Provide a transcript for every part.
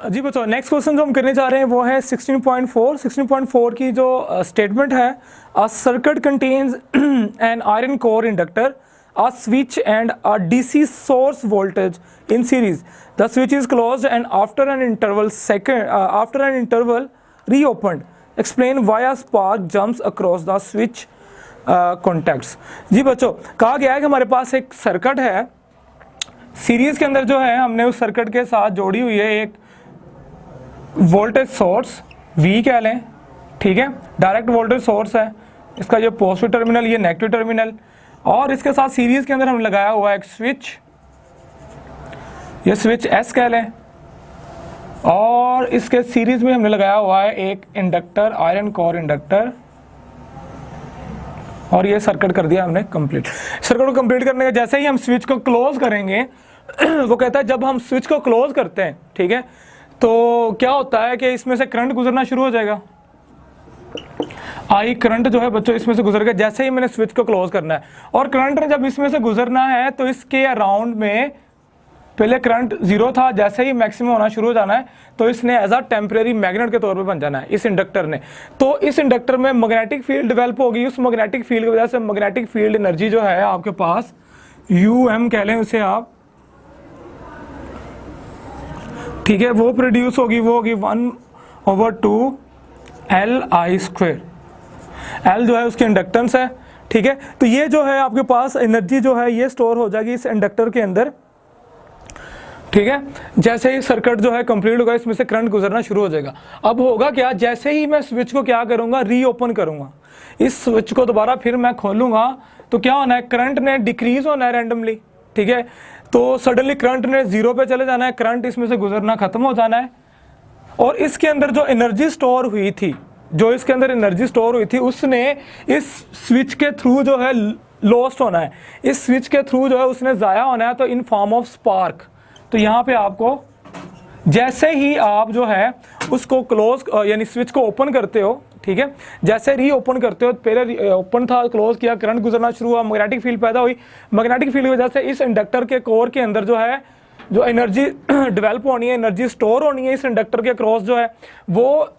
जी बच्चों, next question जो हम करने जा रहे हैं वो है 16.4 की जो स्टेटमेंट है, a circuit contains an iron core inductor, a switch and a DC source voltage in series. The switch is closed and after an interval reopened. Explain why a spark jumps across the switch contacts. जी बच्चों, कहा गया है कि हमारे पास एक circuit है, series के अंदर जो है हमने उस सर्किट के साथ जोड़ी हुई है एक वोल्टेज सोर्स V कह लें, ठीक है, डायरेक्ट वोल्टेज सोर्स है, इसका ये पॉजिटिव टर्मिनल, ये नेगेटिव टर्मिनल, और इसके साथ सीरीज के अंदर हम लगाया हुआ है एक स्विच, ये स्विच S कह लें, और इसके सीरीज में हमने लगाया हुआ है एक इंडक्टर, आयरन कोर इंडक्टर, और ये सर्किट कर दिया हमने कंप्लीट। सर्किट को कंप्लीट करने के जैसे ही हम स्विच को क्लोज करेंगे वो कहता है जब हम स्विच को क्लोज करते हैं, ठीक है, तो क्या होता है कि इसमें से करंट गुजरना शुरू हो जाएगा। आई करंट जो है बच्चों इसमें से गुजर गया जैसे ही मैंने स्विच को क्लोज करना है, और करंट ने जब इसमें से गुजरना है तो इसके अराउंड में पहले करंट जीरो था, जैसे ही मैक्सिमम होना शुरू हो जाना है तो इसने एज अ टेम्परेरी मैग्नेट के तौर पे बन जाना है इस इंडक्टर ने। तो इस इंडक्टर में मैग्नेटिक फील्ड डेवलप होगी, उस मैग्नेटिक फील्ड की वजह से मैग्नेटिक फील्ड एनर्जी जो है आपके पास UM कह लें उसे आप, ठीक है, वो प्रोड्यूस होगी, वो होगी 1/2 Li²। L जो है उसकी इंडक्टेंस है, ठीक है, तो ये जो है आपके पास एनर्जी जो है ये स्टोर हो जाएगी इस इंडक्टर के अंदर, ठीक है। जैसे ही सर्किट जो है कंप्लीट होगा इसमें से करंट गुजरना शुरू हो जाएगा। अब होगा क्या, जैसे ही मैं स्विच को क्या करूंगा, रीओपन करूंगा, इस स्विच को दोबारा फिर मैं खोलूंगा तो क्या होना है, करंट ने डिक्रीज होना है रैंडमली, ठीक है, तो सडनली करंट ने जीरो पे चले जाना है, करंट इसमें से गुजरना खत्म हो जाना है, और इसके अंदर जो एनर्जी स्टोर हुई थी, जो इसके अंदर एनर्जी स्टोर हुई थी उसने इस स्विच के थ्रू जो है लॉस्ट होना है, इस स्विच के थ्रू जो है उसने ज़ाया होना है, तो इन फॉर्म ऑफ स्पार्क। तो यहाँ पे आपको जैसे ही आप जो है उसको क्लोज यानी स्विच को ओपन करते हो, ठीक है, जैसे री ओपन करते हो, पहले ओपन था, क्लोज किया, करंट गुजरना शुरू हुआ, मैग्नेटिक फील्ड पैदा हुई, मैग्नेटिक फील्ड की वजह से इस इंडक्टर के कोर के अंदर जो है जो एनर्जी डेवलप होनी है, एनर्जी स्टोर होनी है इस इंडक्टर के क्रॉस जो है, वो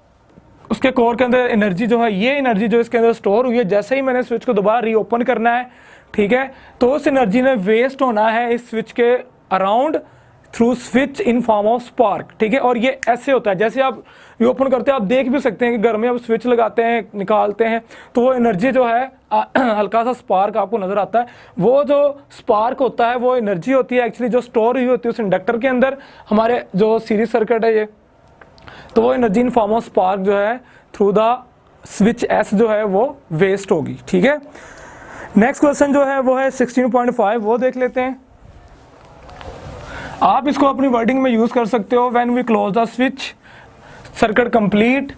उसके कोर के अंदर एनर्जी जो है, ये एनर्जी जो इसके अंदर स्टोर हुई है, जैसे ही मैंने स्विच को दोबारा रीओपन करना है, ठीक है, तो उस एनर्जी ने वेस्ट होना है इस स्विच के around through switch in form of spark, ठीक है। और ये ऐसे होता है, जैसे आप रीओपन करते हैं, आप देख भी सकते हैं कि घर में आप स्विच लगाते हैं, निकालते हैं, तो वो एनर्जी जो है हल्का सा स्पार्क आपको नजर आता है, वो जो स्पार्क होता है वो एनर्जी होती है एक्चुअली जो स्टोर हुई होती है उस इंडक्टर के अंदर, हमारे जो सीरीज सर्किट है ये, तो वो energy in form of spark जो है थ्रू द स्विच S जो है वो वेस्ट होगी, ठीक है। नेक्स्ट क्वेश्चन जो है वो है 16.5, वो देख लेते हैं। आप इसको अपनी वर्डिंग में यूज कर सकते हो, when we close the switch circuit complete,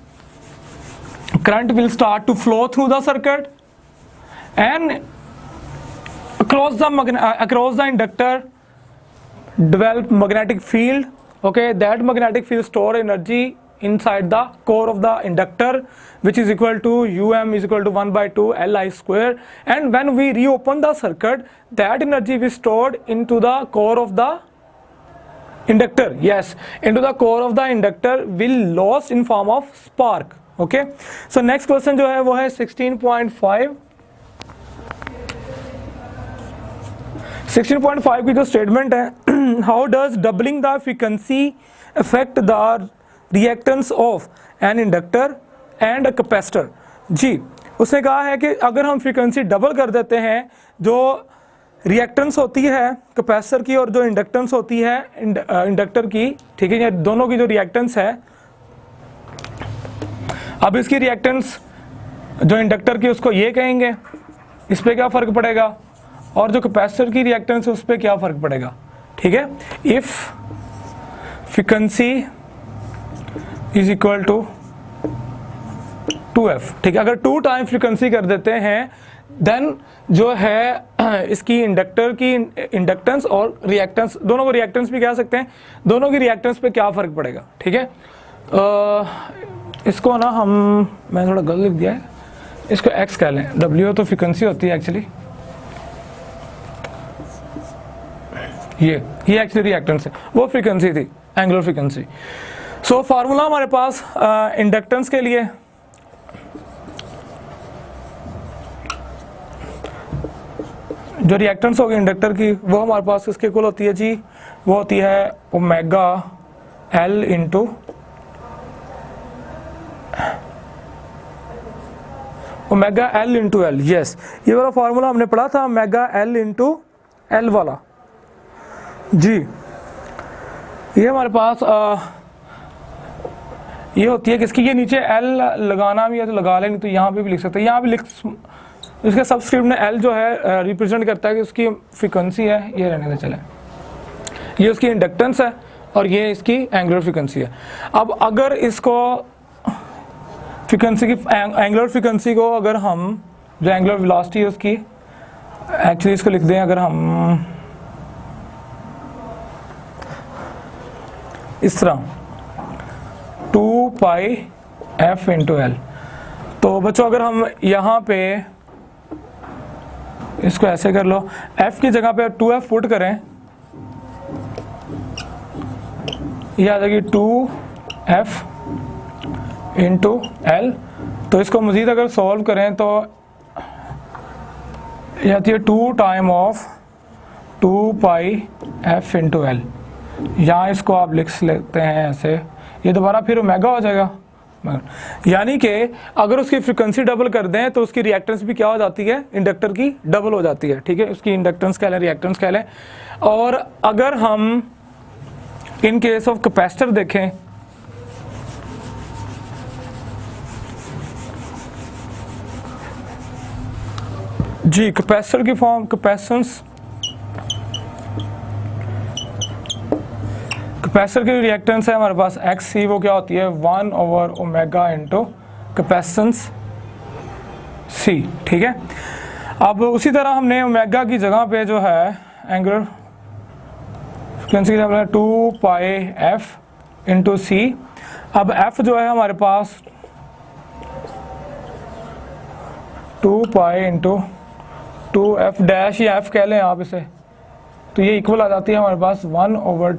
current will start to flow through the circuit and across the inductor develop magnetic field, okay, that magnetic field store energy inside the core of the inductor which is equal to UM is equal to 1/2 Li², and when we reopen the circuit that energy is stored into the core of the inductor, yes, into the core of the inductor will lost in form of spark, okay। So next question जो है वो है 16.5। 16.5 की जो statement है, how does doubling the frequency affect the reactance of an inductor and a capacitor. जी, उसने कहा है कि अगर हम फ्रीक्वेंसी डबल कर देते हैं, जो रिएक्टेंस होती है कैपेसिटर की और जो इंडक्टेंस होती है इंडक्टर की, ठीक है, ये दोनों की जो रिएक्टेंस है, अब इसकी रिएक्टेंस जो इंडक्टर की उसको ये कहेंगे, इस पर क्या फ़र्क पड़ेगा, और जो कैपेसिटर की रिएक्टेंस है उस पर क्या फ़र्क पड़ेगा, ठीक है। If frequency is equal to 2f, ठीक है, अगर 2 टाइम फ्रीक्वेंसी कर देते हैं देन जो है इसकी इंडक्टर की इंडक्टेंस और रिएक्टेंस, दोनों को रिएक्टेंस भी कह सकते हैं, दोनों की रिएक्टेंस पे क्या फ़र्क पड़ेगा, ठीक है। इसको ना मैं थोड़ा गलत लिख दिया है, इसको x कह लें, w तो फ्रीक्वेंसी होती है एक्चुअली, ये एक्चुअली रिएक्टेंस है, वो फ्रीक्वेंसी थी, एंगुलर फ्रीक्वेंसी। सो फार्मूला हमारे पास इंडक्टेंस के लिए जो रिएक्टेंस होगी इंडक्टर की वो हमारे पास किसके इक्वल होती है जी, वो होती है omega L into omega L into L. Yes, ये वाला फार्मूला हमने पढ़ा था, ओमेगा एल इंटू एल वाला जी। ये हमारे पास ये होती है किसकी, ये नीचे एल लगाना भी है तो लगा लें, नहीं तो यहाँ पे भी लिख सकते हैं, यहाँ भी लिख, इसके सबस्क्रिप्ट में एल जो है रिप्रेजेंट करता है कि उसकी फ्रीक्वेंसी है, ये रहने से चले, ये उसकी इंडक्टेंस है और ये इसकी एंगुलर फ्रीक्वेंसी है। अब अगर इसको फ्रीक्वेंसी की एंगुलर फ्रीक्वेंसी को अगर हम जो एंगुलर वेलोसिटी है उसकी एक्चुअली इसको लिख दें, अगर हम इस तरह 2 पाई एफ इंटू एल, तो बच्चों अगर हम यहाँ पे इसको ऐसे कर लो, f की जगह पे 2f पुट करें, ये आ जाएगी 2f इंटू एल। तो इसको मज़ीद अगर सॉल्व करें तो ये आती है 2 time of 2 pi F into L. यहाँ इसको आप लिख लेते हैं ऐसे, ये दोबारा फिर ओमेगा हो जाएगा, यानी कि अगर उसकी फ्रीक्वेंसी डबल कर दें तो उसकी रिएक्टेंस भी क्या हो जाती है, इंडक्टर की डबल हो जाती है, ठीक है, उसकी इंडक्टेंस कह लें, रिएक्टेंस कह लें। और अगर हम इन केस ऑफ कैपेसिटर देखें, जी कैपेसिटर की फॉर्म, कैपेसिटर की रिएक्टेंस है हमारे पास एक्स सी, वो क्या होती है 1 over omega into capacitance C, ठीक है। अब उसी तरह हमने ओमेगा की जगह पे जो है एंगुलर फ्रीक्वेंसी 2 पाई एफ इंटू सी। अब एफ जो है हमारे पास 2 पाई इंटू 2 एफ डैश या एफ कह लें आप इसे, तो ये इक्वल आ जाती है हमारे पास 1 ओवर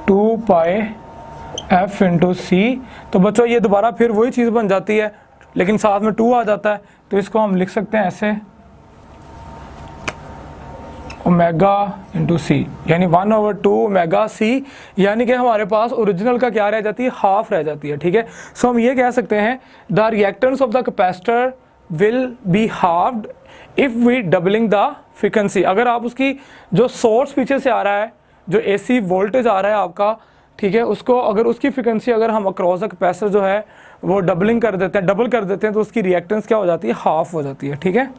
2 पाई एफ इंटू सी। तो बच्चों ये दोबारा फिर वही चीज़ बन जाती है, लेकिन साथ में 2 आ जाता है, तो इसको हम लिख सकते हैं ऐसे ओमेगा इंटू सी, यानी 1 ओवर 2 ओमेगा सी, यानी कि हमारे पास ओरिजिनल का क्या रह जाती है, हाफ रह जाती है, ठीक है। सो हम ये कह सकते हैं the reactance of the capacitor will be halved if we doubling the frequency. अगर आप उसकी जो सोर्स पीछे से आ रहा है, जो एसी वोल्टेज आ रहा है आपका, ठीक है, उसको अगर उसकी फ्रीक्वेंसी अगर हम अक्रॉस द कैपेसिटर जो है वो डबल कर देते हैं तो उसकी रिएक्टेंस क्या हो जाती है, हाफ हो जाती है, ठीक है।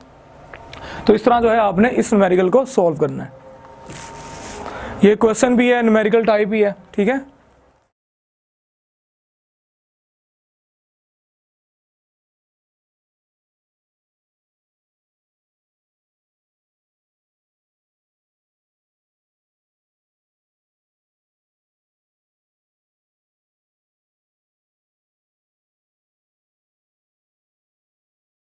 तो इस तरह जो है आपने इस न्यूमेरिकल को सॉल्व करना है। ये क्वेश्चन भी है, न्यूमेरिकल टाइप ही है, ठीक है।